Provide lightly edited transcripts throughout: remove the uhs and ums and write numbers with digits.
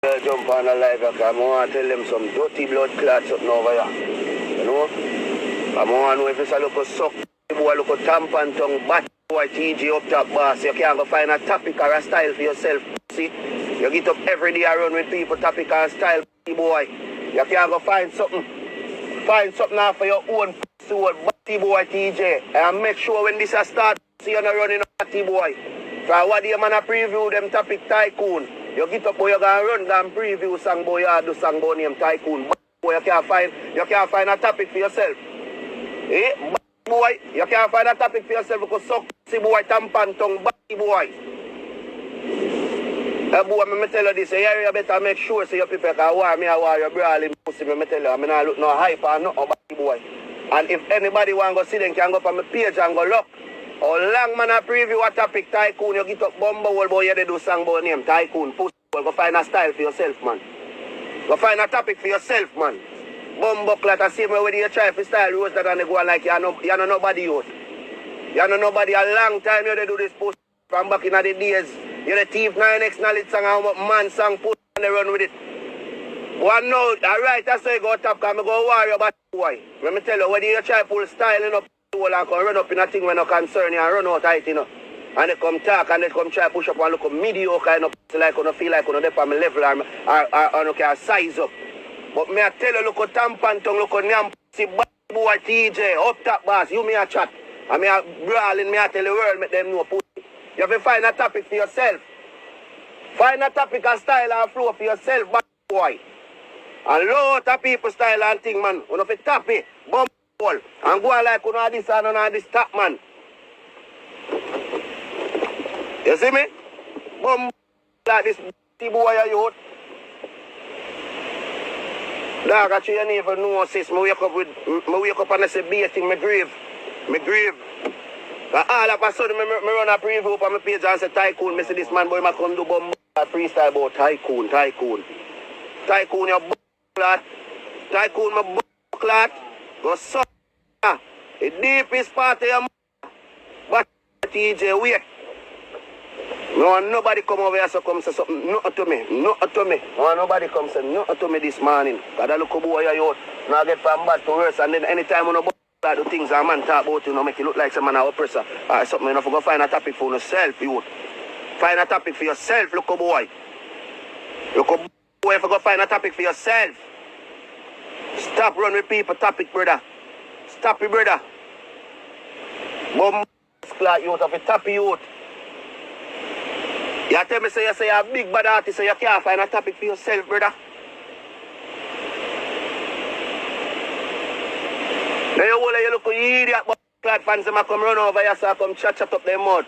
They'll jump on the live because I want to tell them some dirty blood clots up over here. You know? I want to know if it's a little suck, boy, look a tampon tongue, bat boy, Teejay up top boss. You can't go find a topic or a style for yourself. See? You get up every day and run with people, topic and style, boy. You can't go find something. Find something now for your own soul, batty boy, Teejay. And make sure when this start, see you're not running a batty boy. For what do you man a preview them topic tycoon? You get up boy, you gonna run and preview song boy, you do song boy name tycoon. Boy, you can't find a topic for yourself. Eh? Boy, you can't find a topic for yourself because suck see boy tampon tongue, batty boy. Boy, me tell you this, you better make sure so your people can war me or war your brawling pussy. Me tell you, I mean I look no hype or nothing batty boy. And if anybody want to go see them, can go from my page and go look. How long man a preview a topic tycoon, you get up bumble boy, you they do song boy name tycoon, pussy boy, go find a style for yourself, man. Go find a topic for yourself, man. Bumbuck like the same way when you try to style rose that and they go like you know nobody out. You know nobody a long time you they do this post from back in the days. You the thief 9X knowledge song and man song put and they run with it. One note, alright, that's how you go top because I go worry about boy. Let me tell you, when you try to pull styling up and come run up in a thing when no concern you and run out tight, you know. And they come talk and they come try to push up and look mediocre and like you feel like you dep on my level or can size up. But me I tell you, look at tampon tongue, look at nyam see boy Teejay, up top boss, you me a chat. And me a brawling, me I tell the world, make them know pussy. You have to find a topic for yourself. Find a topic and style and flow for yourself, boy. And lot of people style and thing, man. You know if you tap it, bump ball. And go on like you know this and you know this top, man. You see me? Bump like this boy you. Dog, actually, you never know, sis. Me wake up and I say, beating my grave. My grave. All of a sudden, me run a preview on my page and say, tycoon. Me see this man, boy, I come do bomb freestyle about tycoon. Tycoon, your clot. Tycoon, my clot. Go suck. The deepest part of your but Teejay, wait. No, nobody come over here so come say something, nothing to me. No, nobody come say nothing to me this morning. Because I look at boy you now get from bad to worse. And then anytime you know about the things a man talk about, you know, make it look like some man a oppressor. Or something, you know, go find a topic for yourself, you. Find a topic for yourself, look at boy. Look at boy, if you go find a topic for yourself. Stop run with people topic, brother. Stop it, brother. Bomb clot youth of a topic youth. You tell me, say you say you're a big bad artist, so you can't find a topic for yourself, brother. Now you look idiot, but clad fans them come run over here, so come chat up their mouth.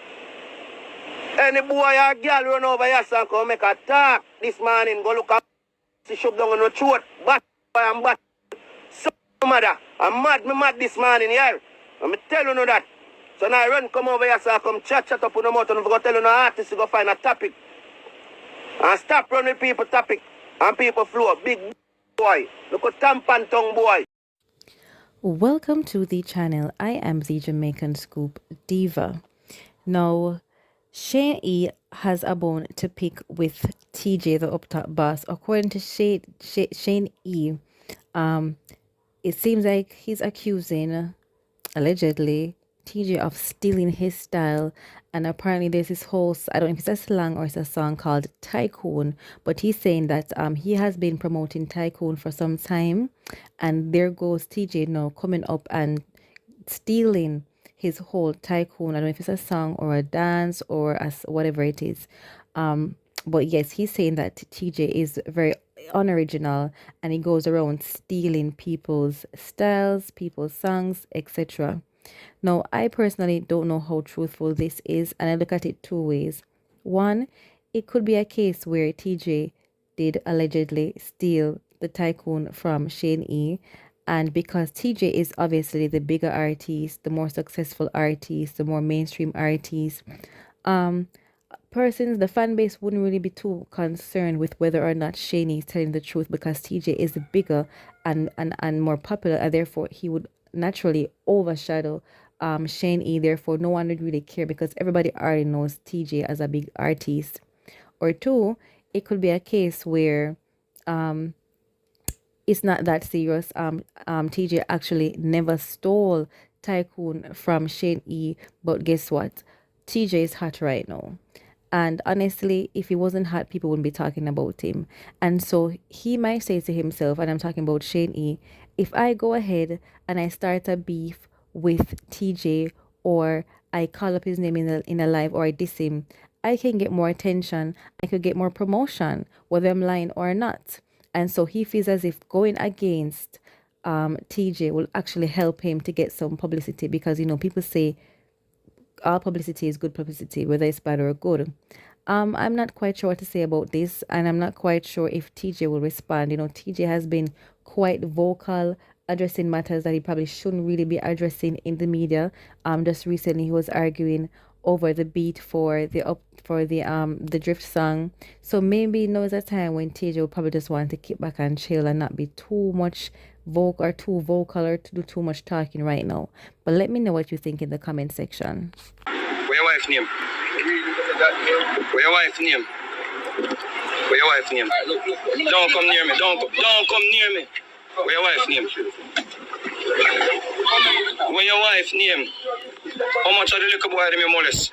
Any boy or girl run over here, so come make a talk this morning, go look up, see shove down on the throat, bat boy and bat. So mother, I'm mad this morning, yeah. I'm tell you that. So now I run come over here, so I come chat up on the mouth and go tell you no artist to go find a topic. And stop running people topic and people flow. Big boy. Look at tampon tongue boy. Welcome to the channel. I am the Jamaican Scoop Diva. Now, Shane E has a bone to pick with Teejay, the up top boss. According to Shane E, it seems like he's accusing, allegedly, Teejay of stealing his style, and apparently there's this whole, I don't know if it's a slang or it's a song called Tycoon, but he's saying that he has been promoting Tycoon for some time, and there goes Teejay now coming up and stealing his whole Tycoon. I don't know if it's a song or a dance or whatever it is, but yes, he's saying that Teejay is very unoriginal and he goes around stealing people's styles, people's songs, etc. Now, I personally don't know how truthful this is, and I look at it two ways. One, it could be a case where Teejay did allegedly steal the Tycoon from Shane E, and because Teejay is obviously the bigger artist, the more successful artist, the more mainstream artist, the fan base wouldn't really be too concerned with whether or not Shane is telling the truth, because Teejay is bigger and more popular, and therefore he would naturally overshadow Shane E. Therefore, no one would really care because everybody already knows Teejay as a big artist. Or two, it could be a case where it's not that serious. TJ actually never stole Tycoon from Shane E, but guess what? TJ is hot right now. And honestly, if he wasn't hot, people wouldn't be talking about him. And so he might say to himself, and I'm talking about Shane E, if I go ahead and I start a beef with TJ, or I call up his name in a live, or I diss him, I can get more attention. I could get more promotion, whether I'm lying or not. And so he feels as if going against TJ will actually help him to get some publicity, because people say all publicity is good publicity, whether it's bad or good. I'm not quite sure what to say about this, and I'm not quite sure if TJ will respond. TJ has been quite vocal, addressing matters that he probably shouldn't really be addressing in the media. Just recently he was arguing over the beat for the drift song. So maybe now is a time when TJ will probably just want to kick back and chill and not be too much too vocal or to do too much talking right now. But let me know what you think in the comment section. Where your wife name? Where your wife name? Where your wife name? Don't come near me. Don't come near me. Where your wife name? Where your wife name? How much are the little boy them you molest?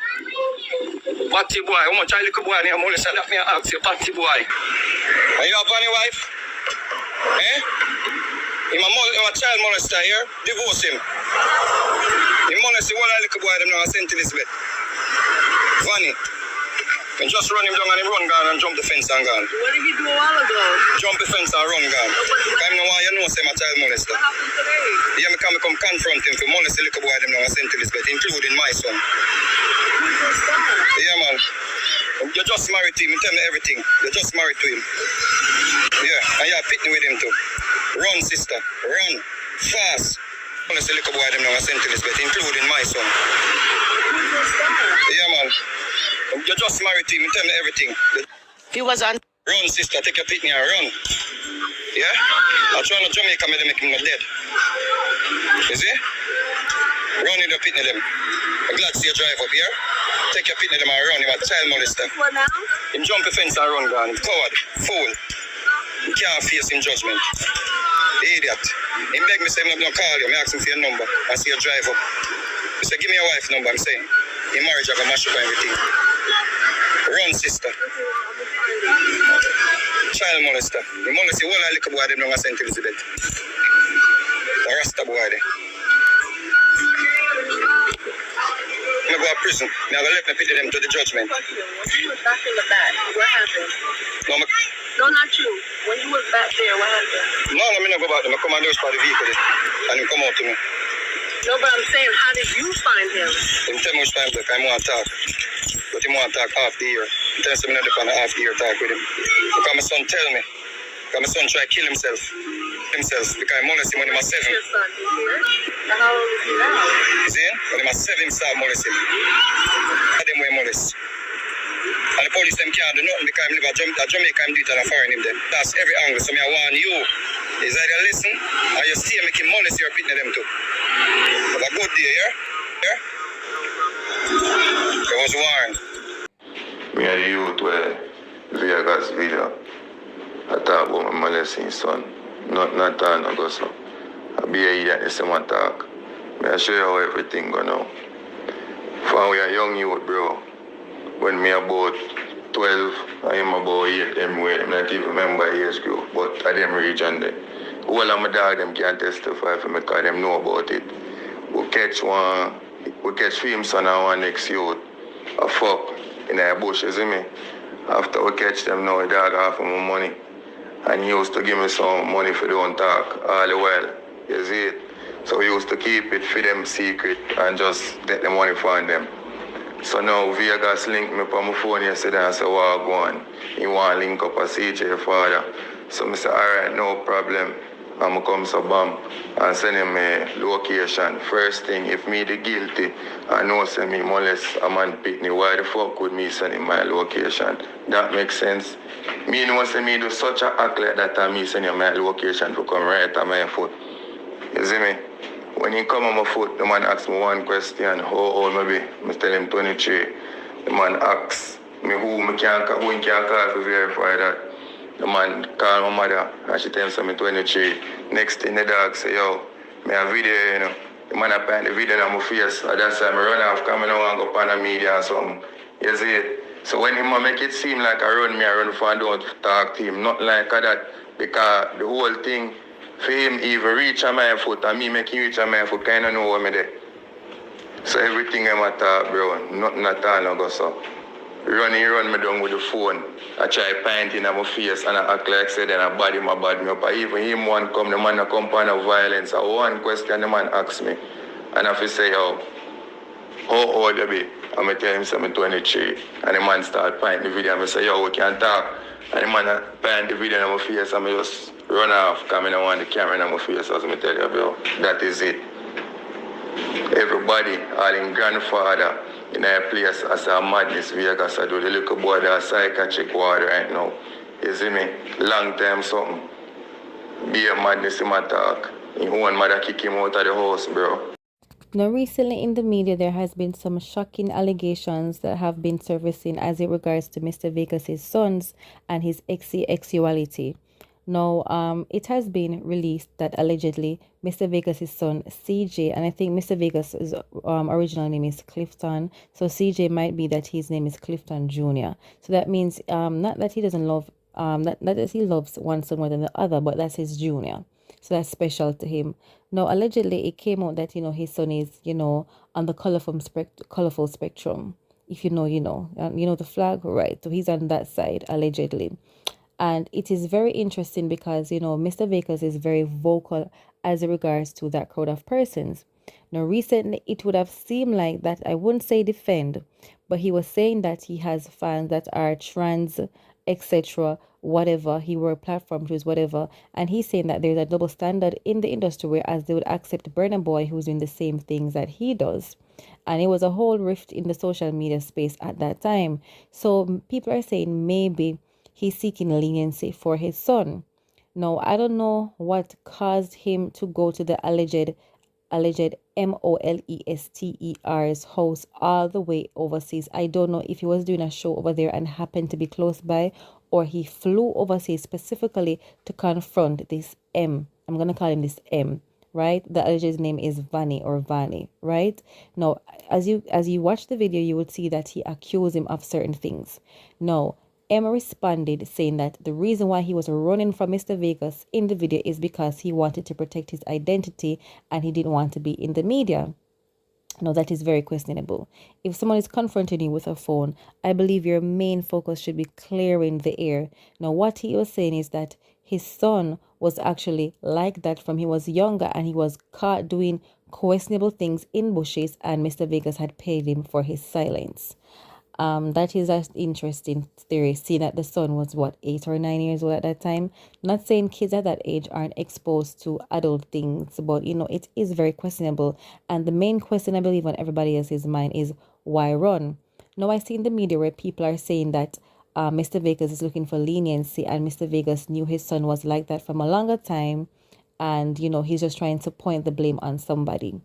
Batty boy, how much are the little boy them you molest? Let me ask you, batty boy. Are you have any wife? Eh? Him a child molester here. Divorce him. He molest the whole little boy them now St. Elizabeth. Funny. And just run him down and him run gone and jump the fence and gone. What did he do a while ago? Jump the fence and run gone. I know why you know say my child molester. What happened today? Yeah, me come confront him for molest the little boy them now St. Elizabeth, including my son. Who's your son? Yeah, man. You're just married to him. Tell me everything. You're just married to him. Yeah, and you're pitting with him too. Run, sister. Run. Fast. Molest the little boy them now St. Elizabeth, including my son. Who's your son? Yeah, man. You're just married to him. Tell me everything. He was on. Run, sister. Take your pitney and run. Yeah? I'll try to Jamaica make him not dead. You see? Run in the pitney them. I'm glad to see you drive up here. Take your pitney them and run. You're a child molester. What now? Him jump the fence and run gone. He's coward. Fool. He can't face him judgment. Idiot. He beg me say I'm not going to call you. I ask him for your number. I see you drive up. He say, give me your wife number. I'm saying, in marriage I can mash up everything. Run, sister. Child molester. The molester, all the little boy them now St. Elizabeth. The Rasta boy there. I'm going to go to prison. I'm going to let me pity them to the judgment. When you was back in the back, what happened? No, No, not you. When you was back there, what happened? no, I'm not go back to him. I come and lose for the vehicle and him come out to me. No, but I'm saying, how did you find him? Him tell me which time I want to talk. But he want to talk half the year. He tells me not to half the year talk with him. Because my son tell me. Because my son try to kill himself. Because I molest him when he was 7. Your son is here. And how old is he now? You see? When he was 7, him start molest him. And them way molest. And the police them can't do nothing because him live at Jamaica and do it and foreign him then. That's every angle. So I warn you. Is either listen or you see him make him molest your pitney them too. Have a good day, yeah? Yeah? I was warned. Me and the youth where Vegas video. I talk about my molesting son. Not time ago so. I be a year and say my talk. I show you how everything go now. For we are young youth, bro. When me about 12, I am about 8, them way. I'm not even remember age group, but at them region there. All of my dog them can testify for me because them know about it. We catch film son and one next youth. A fuck in the bush, you see me? After we catch them now, the dog offer me money. And he used to give me some money for the own talk all the while. You see it? So we used to keep it for them secret and just get the money from them. So now Vegas linked me on my phone yesterday and said, well, go on. He want to link up a CJ father. So I said, alright, no problem. I'm come to Bam and send him a location. First thing, if me the guilty, I know send me molest a man pitney, why the fuck would me send him my location? That makes sense. Me know say me do such a act like that and me send him my location to come right at my foot. You see me? When he come on my foot, the man asks me one question, how old I be? I tell him 23. The man asks who can call to verify that. The man called my mother and she tells me 23. Next thing the dog say, yo, me a video, you know. The man a paint the video on my face. At that time I run off because I don't want to go on the media or something. You see it? So when him make it seem like I run for and don't talk to him. Not like that. Because the whole thing, for him even reach on my foot and me make him reach on my foot, kind of know what me there. So everything I'm at talk, bro. Nothing at all no go so. Run me down with the phone. I try painting on my face and I act like said then I body me up. I even him one come, the man a come on of violence. I one question the man asks me. And I feel say, oh, how old you be? And I tell him I'm 23. And the man start painting the video and I say, yo, we can talk. And the man paint the video on my face and I just run off because I don't want the camera on my face. So I tell you, bro, that is it. Everybody, all in grandfather, in a place as a madness Vegas, I do the little boy that psychiatric ward right now. You see me? Long time something. Be a madness in my talk. His own mother kick him out of the house, bro. Now, recently in the media, there has been some shocking allegations that have been surfacing as it regards to Mr. Vegas's sons and his sexuality. Now, it has been released that allegedly Mr. Vegas's son CJ, and I think Mr. Vegas's original name is Clifton, so CJ might be that his name is Clifton Jr. So that means not that he doesn't love not that he loves one son more than the other, but that's his junior. So that's special to him. Now, allegedly, it came out that, his son is, on the colorful spectrum. If you know, you know. The flag, right? So he's on that side, allegedly. And it is very interesting because, Mr. Vegas is very vocal as regards to that crowd of persons. Now, recently, it would have seemed like that, I wouldn't say defend, but he was saying that he has fans that are trans, etc., whatever, he were a platform choose, whatever. And he's saying that there's a double standard in the industry, whereas they would accept Burna Boy, who's doing the same things that he does. And it was a whole rift in the social media space at that time. So people are saying maybe he's seeking leniency for his son. Now, I don't know what caused him to go to the alleged molester's house all the way overseas. I don't know if he was doing a show over there and happened to be close by, or he flew overseas specifically to confront this M. I'm going to call him this M, right? The alleged name is Vani, right? Now, as you watch the video, you would see that he accused him of certain things. Now, Emma responded saying that the reason why he was running from Mr. Vegas in the video is because he wanted to protect his identity and he didn't want to be in the media. Now, that is very questionable. If someone is confronting you with a phone, I believe your main focus should be clearing the air. Now, what he was saying is that his son was actually like that from he was younger and he was caught doing questionable things in bushes and Mr. Vegas had paid him for his silence. That is an interesting theory, seeing that the son was, 8 or 9 years old at that time. Not saying kids at that age aren't exposed to adult things, but, it is very questionable. And the main question, I believe, on everybody else's mind is, why run? Now, I see in the media where people are saying that Mr. Vegas is looking for leniency, and Mr. Vegas knew his son was like that from a longer time, and, he's just trying to point the blame on somebody.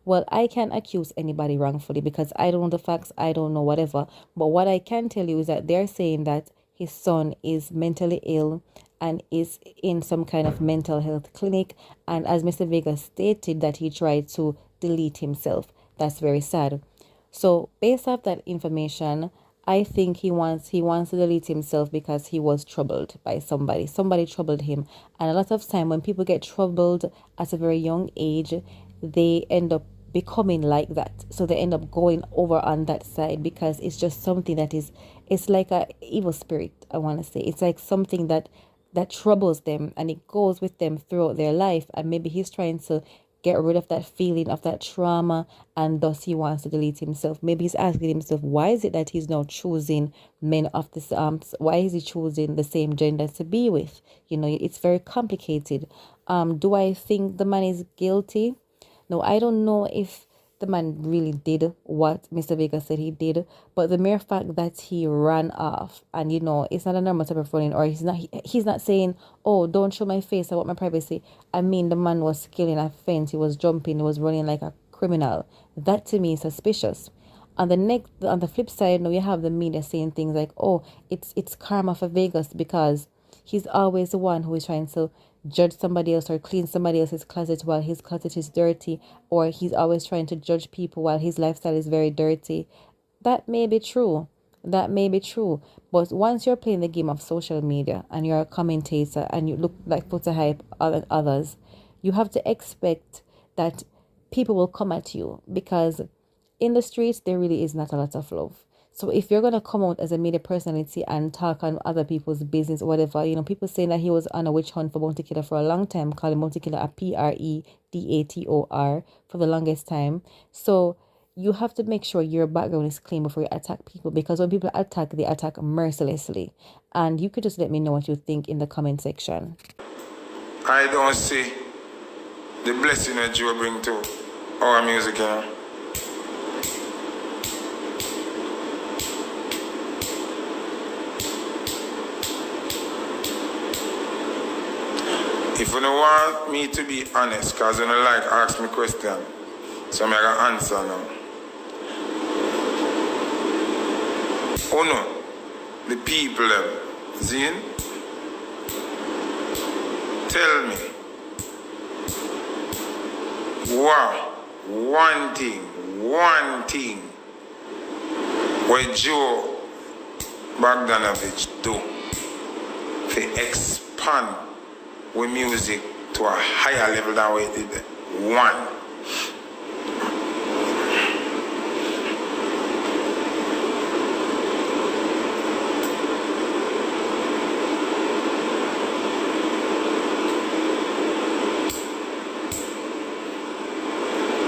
Well, I can't accuse anybody wrongfully because I don't know the facts, I don't know whatever. But what I can tell you is that they're saying that his son is mentally ill and is in some kind of mental health clinic. And as Mr. Vega stated, that he tried to delete himself. That's very sad. So based off that information, I think he wants to delete himself because he was troubled by somebody. Somebody troubled him. And a lot of time when people get troubled at a very young age, they end up becoming like that. So they end up going over on that side because it's just something that it's like a evil spirit, I want to say. It's like something that troubles them and it goes with them throughout their life. And maybe he's trying to get rid of that feeling of that trauma, and thus he wants to delete himself. Maybe he's asking himself, why is it that he's now choosing men of this why is he choosing the same gender to be with? It's very complicated. Do I think the man is guilty? No, I don't know if the man really did what Mr. Vega said he did, but the mere fact that he ran off, and it's not a normal type of running, or he's not saying, oh, don't show my face, I want my privacy. I mean, the man was scaling a fence, he was jumping, he was running like a criminal. That to me is suspicious. On the flip side, now you have the media saying things like, "Oh, it's karma for Vegas because he's always the one who is trying to judge somebody else or clean somebody else's closet while his closet is dirty, or he's always trying to judge people while his lifestyle is very dirty." That may be true. That may be true. But once you're playing the game of social media and you're a commentator and you look like Foota hype and others, you have to expect that people will come at you because in the streets there really is not a lot of love. So if you're gonna come out as a media personality and talk on other people's business or whatever, people saying that he was on a witch hunt for Bounty Killer for a long time, calling Bounty Killer a Predator for the longest time. So you have to make sure your background is clean before you attack people, because when people attack, they attack mercilessly. And you could just let me know what you think in the comment section. I don't see the blessing that you bring to our music, If you don't want me to be honest, because you don't like ask me question, so I'm going to answer now. Oh no, the people, Zin, tell me, one thing, what Joe Bogdanovich do to expand with music to a higher level than we did. One.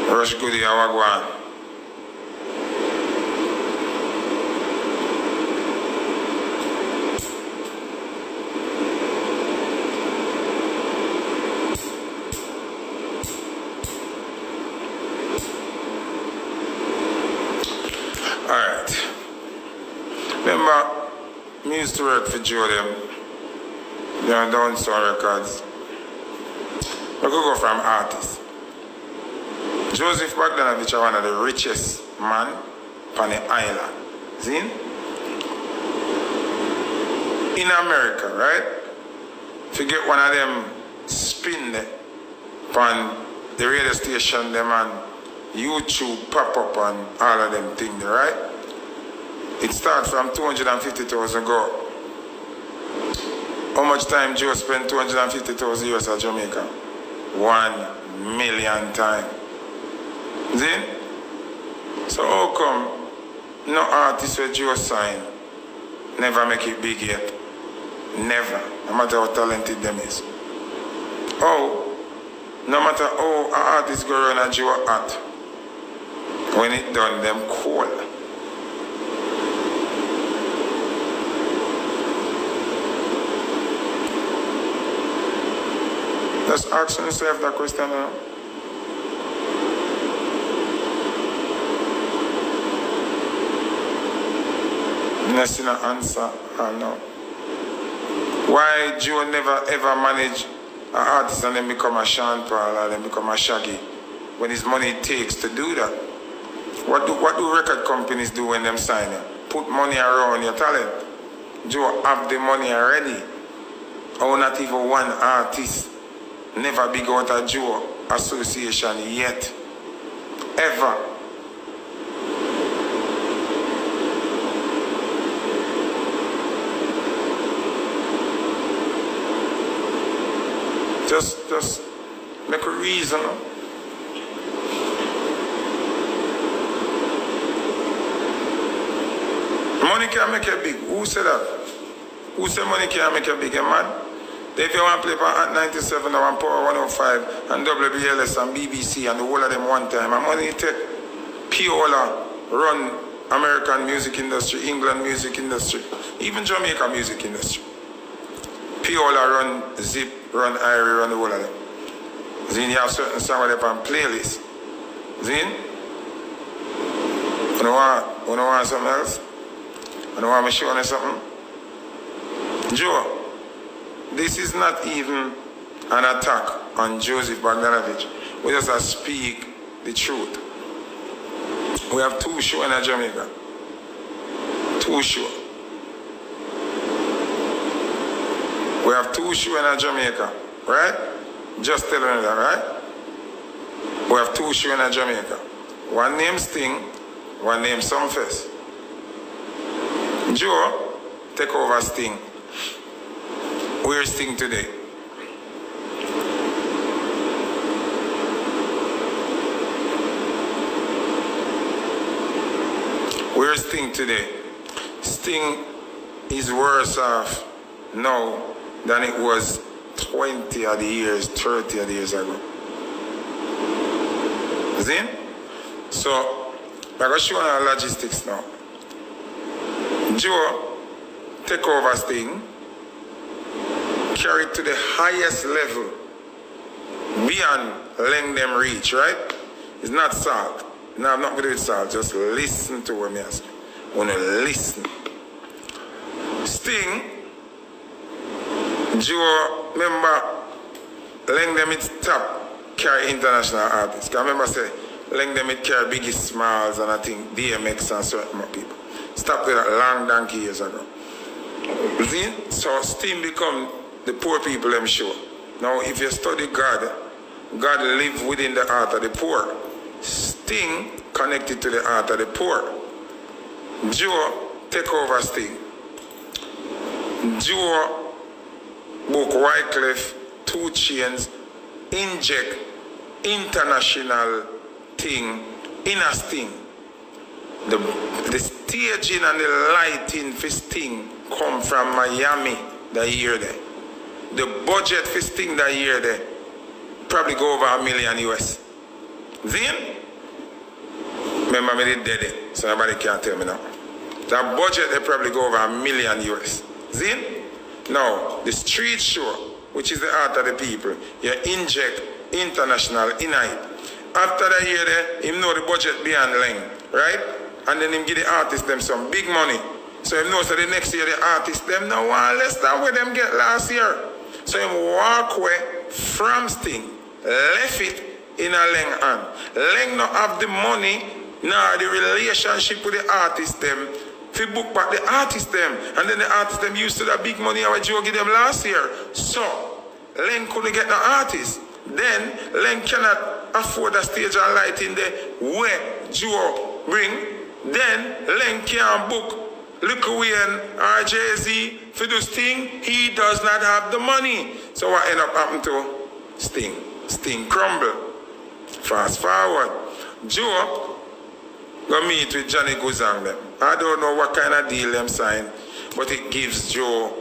Rush Goody, Awagwan. Alright. Remember, me used to work for Joe them. They are down some records. I could go from artists. Joseph Bogdanovich is one of the richest man on the island. See? In America, right? If you get one of them spin there on the radio station, them and YouTube pop up and all of them things, right? It starts from 250,000 go. How much time Joe spent 250,000 US at Jamaica? 1 million times. Then, so how come no artist with Joe sign never make it big yet? Never, no matter how talented them is. Oh, no matter how an artist go around a Joe art, when it done, them cool. Let's ask yourself that question now. That's an answer, I know. Why Joe never ever manage an artist and then become a Sean Paul or then become a Shaggy when his money takes to do that? What do record companies do when them sign you? Put money around your talent. Joe have the money already. Or not even one artist never big out a Joe association yet. Ever. Just make a reason. Money can make you big. Who said that? Who said money can make you big, man? If you want to play for 97 or Power 105 and WBLS and BBC and the whole of them one time, and money take Piola run American music industry, England music industry, even Jamaica music industry. Piola run Zip, run Irie, run the whole of them. Then you have certain songs on playlist. Then, you want something else? You want me to show you something? Joe, this is not even an attack on Joseph Bogdanovich. We just speak the truth. We have 2 shows in Jamaica. 2 shows. We have 2 shows in Jamaica, right? Just telling you that, right? We have 2 shows in Jamaica. One named Sting, one named Sumfest. Joe, take over Sting. Where's Sting today? Where's Sting today? Sting is worse off now than it was 20 of the years, 30 of the years ago. See? So, I'm going to show you logistics now. Joe, take over Sting, carry it to the highest level, beyond letting them reach, right? It's not salt. No, I'm not going to do it salt. Just listen to what I'm asking. I want to listen. Sting, Joe, remember, letting them it top carry international artists. I remember say, letting them it carry Biggie Smalls and I think DMX and certain more people. Stop with that long donkey years ago. See? So Sting become the poor people them show. Now if you study God, God live within the heart of the poor. Sting connected to the heart of the poor. Joe take over Sting. Joe book Wycliffe, 2 Chainz, inject international thing in a Sting. The staging and the lighting for Sting come from Miami that year there. The budget for Sting that year there probably go over $1 million US. Then, remember me did it, so nobody can tell me now. That budget they probably go over $1 million US. Then, now the street show, which is the art of the people, you inject international in it. After that year there, him know the budget beyond length, right? And then him give the artists them some big money. So him knows that the next year the artists them now want less than what them get last year. So him walk away from Sting, left it in a Leng hand. Leng not have the money, nor the relationship with the artists them, to book back the artists them. And then the artists them used to that big money how Joe give them last year. So Leng couldn't get the artists. Then Leng cannot afford a stage and lighting there where Joe bring. Then Leng can't book Lil Wayne or Jay-Z for this thing. He does not have the money. So what end up happening to Sting? Sting crumble. Fast forward. Joe go meet with Johnny Guzang them. I don't know what kind of deal them sign, but it gives Joe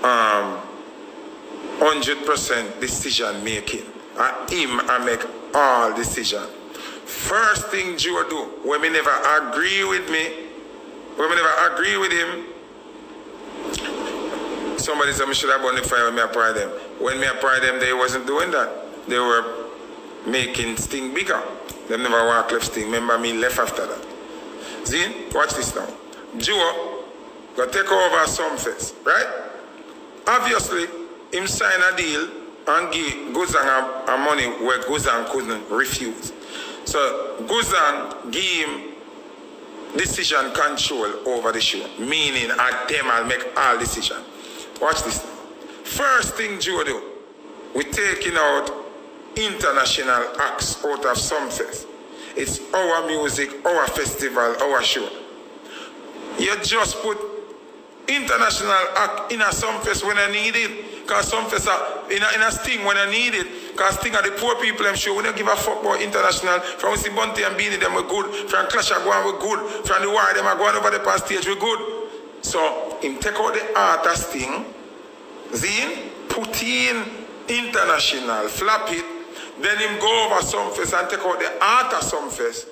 100% decision making. And him I make all decision. First thing Joe do, when me never agree with me, when me never agree with him, somebody said me should have burned the fire when me apply them. When me apply them, they wasn't doing that. They were making Sting bigger. They never walk left Sting. Remember me left after that. See? Watch this now. Joe got take over Sumfest, right? Obviously, him sign a deal and give Guzang a money where Guzang couldn't refuse. So Guzang give him decision control over the show, meaning at them I'll make all decision. Watch this now. First thing Joe do, we taking out international acts out of Sumfest. It's our music, our festival, our show. You just put international act in a Sumfest when I need it. Because Sumfest are in a Sting when I need it. Because Sting are the poor people I'm sure. We don't give a fuck about international. From we see Bunty and Beanie them we're good. From Clash are going we're good. From the Wire them are going over the past stage we're good. So him take out the art of Sting. Then put in international, flap it. Then him go over Sumfest and take out the art of Sumfest.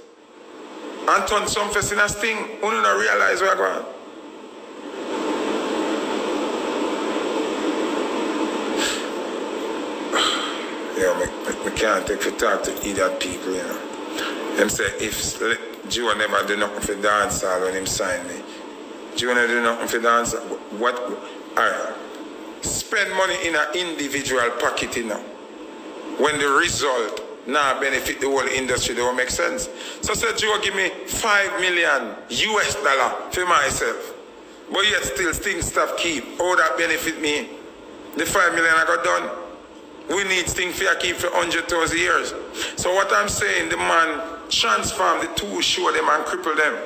And turn Sumfest in a Sting. We don't realize where we're going. Yeah, we can't take for talk to idiot people, you know. Them say if Joe never do nothing for dance hall when him sign me. Joe never do nothing for dance hall. What? Alright. Spend money in an individual pocket, you know. When the result nah benefit the whole industry, that will make sense. So said Joe give me $5 million US for myself. But yet still Sting stuff keep. How that benefit me? The 5 million I got done. We need Sting for keep for 100,000 years. So what I'm saying, the man transformed the two show them and cripple them.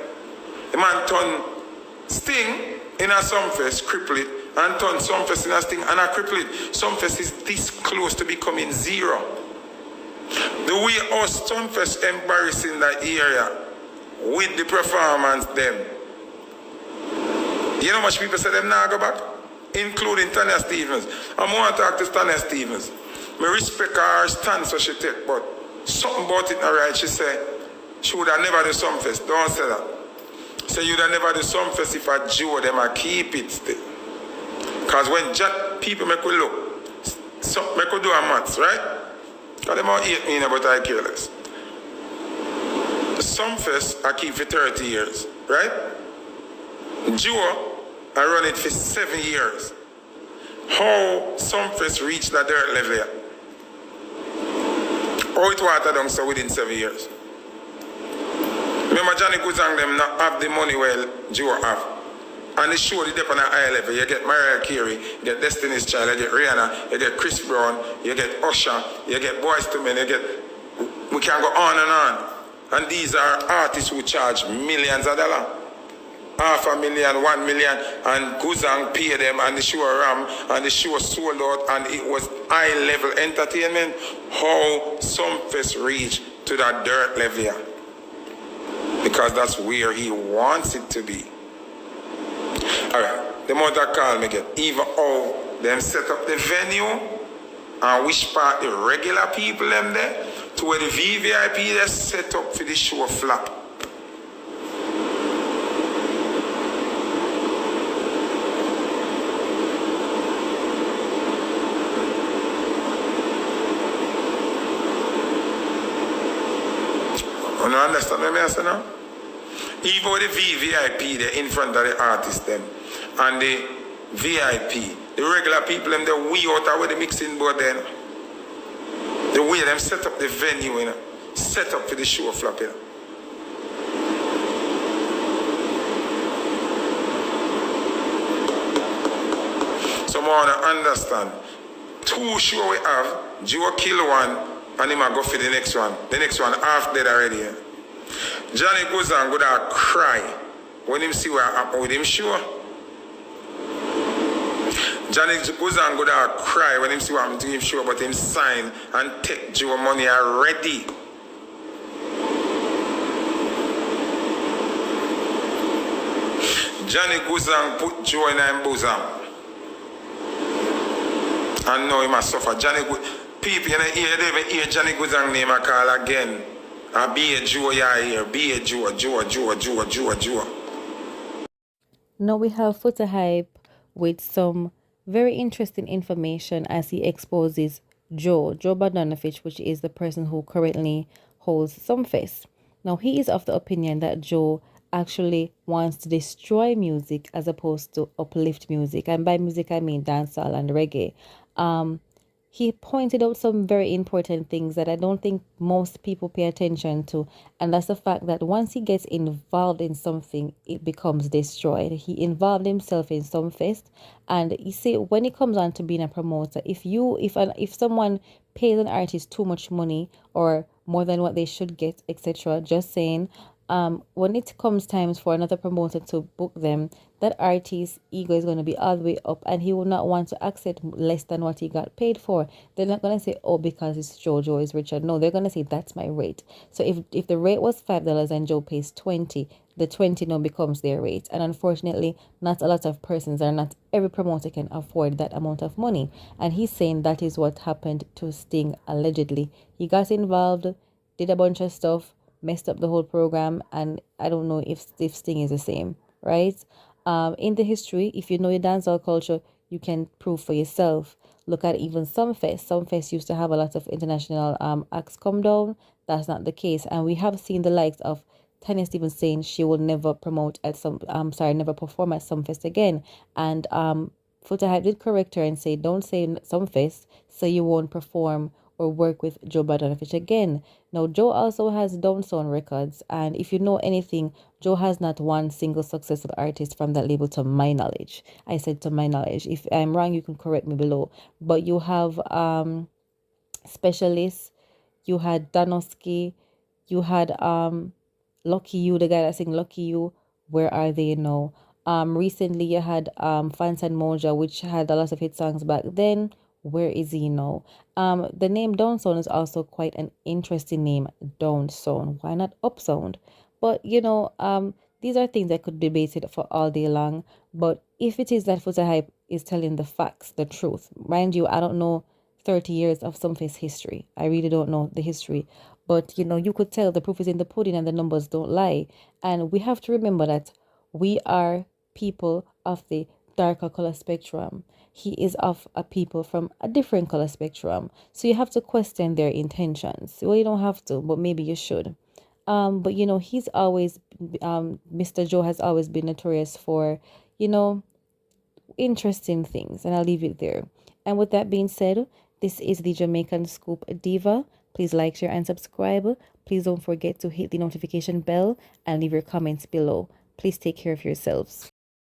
The man turned Sting in a Sumfest, cripple it, and turned Sumfest in a Sting and I cripple it. Sumfest is this close to becoming zero. The way us Sumfest embarrassing that area with the performance them. You know how much people say them now go back? Including Tanya Stevens. I want to talk to Tanya Stevens. I respect her stance so she take, but something about it not right. She said she would have never do Sumfest. Don't say that. Say you'd have never do Sumfest if I Joe them I keep it still. Because when people make we look, make we do a maths, right? Because they might hate me, but I careless. The Sumfest I keep for 30 years, right? Joe, I run it for 7 years. How Sumfest reached that dirt level here? How it watered down so within 7 years? Remember Johnny Guzang them not have the money well Joe have. And they show the depth on a high level. You get Mariah Carey, you get Destiny's Child, you get Rihanna, you get Chris Brown, you get Usher, you get Boyz II Men, you get... We can go on and on. And these are artists who charge millions of dollars. $500,000, $1 million, and Guzang pay them, and the show ram, and the show sold out, and it was high-level entertainment. How Sumfest reached to that dirt level here? Because that's where he wants it to be. Alright, the mother call me get. Even how them set up the venue, and which part the regular people them there, to where the VVIP they set up for the show flop. You understand what I say now? Even with the VVIP, they're in front of the artists them. And the VIP, the regular people, them, they're way out of where the mixing board then. The way them set up the venue, you know, set up for the show flop, you know. So I want to understand. 2 shows we have, Joe kill one, and he might go for the next one. The next one half dead already. Yeah. Johnny goes and go there cry when him see what happened with him show. Johnny goes and go there cry when him see what happened to him show, but him sign and take Joe money already. Johnny goes and put Joe in his bosom. And now he must suffer. Johnny go, people in the ear, they even hear Johnny Guzang name I call again. I be a Joe here, be a Joe. Now we have Foota Hype with some very interesting information as he exposes Joe Bogdanovich, which is the person who currently holds Sumfest. Now he is of the opinion that Joe actually wants to destroy music as opposed to uplift music, and by music I mean dancehall and reggae. He pointed out some very important things that I don't think most people pay attention to, and that's the fact that once he gets involved in something, it becomes destroyed. He involved himself in Sumfest, and you see, when it comes on to being a promoter, if someone pays an artist too much money or more than what they should get, etc., just saying, when it comes times for another promoter to book them, that artist's ego is going to be all the way up, and he will not want to accept less than what he got paid for. They're not going to say, oh, because it's Joe is Richard. No, they're going to say, that's my rate. So if the rate was $5 and Joe pays 20, the 20 now becomes their rate. And unfortunately, not a lot of persons, or not every promoter can afford that amount of money. And he's saying that is what happened to Sting allegedly. He got involved, did a bunch of stuff, messed up the whole program, and I don't know if Sting is the same, right? In the history, if you know your dancehall culture, you can prove for yourself. Look at even Sumfest. Sumfest used to have a lot of international acts come down. That's not the case, and we have seen the likes of Tanya Stevens saying she will never promote at never perform at Sumfest again. And Foota Hype did correct her and say, don't say Sumfest, so you won't perform or work with Joe Biden, which again, now Joe also has Downsound Records, and if you know anything, Joe has not one single successful artist from that label to my knowledge. I said to my knowledge. If I'm wrong, you can correct me below. But you have Specialist, you had Danoski, you had Lucky You, the guy that sing Lucky You. Where are they now? Recently you had Fans and Moja, which had a lot of hit songs back then. Where is he now? The name Downsound is also quite an interesting name, Downsound. Why not Upsound? But these are things that could debate it for all day long. But if it is that Foota Hype is telling the facts, the truth, mind you, I don't know 30 years of Something's history. I really don't know the history. But you could tell the proof is in the pudding and the numbers don't lie. And we have to remember that we are people of the darker color spectrum. He is of a people from a different color spectrum. So you have to question their intentions. Well, you don't have to, but maybe you should. But he's always Mr. Joe has always been notorious for, interesting things, and I'll leave it there. And with that being said, this is the Jamaican Scoop Diva. Please like, share, and subscribe. Please don't forget to hit the notification bell and leave your comments below. Please take care of yourselves.